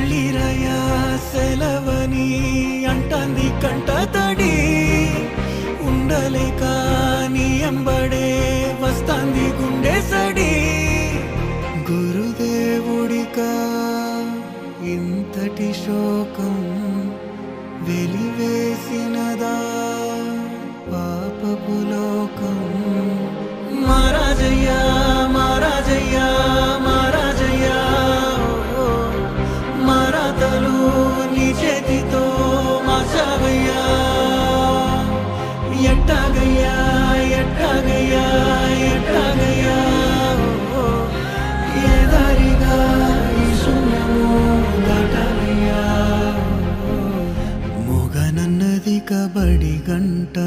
ఎల్లిరయా సెలవని అంటాంది కంట తడి ఉండలేక నీ ఎంబడే వస్తాంది గుండె సడి గురుదేవుడికా ఇంతటి శోకం వెలివేసినదా పాపపు లోకం మహారాజయ్యా మహారాజయ్యా మహారాజయ్యా మరాతలు నీ చేతితో మార్చావయ్యా ఎట్టాగయ్యా ఎట్టాగయ్యా ఎట్టాగయ్యా ఏ దారిగా ఈ శూన్యము దాటాలయ్యా మొగనన్నది కబడి గంట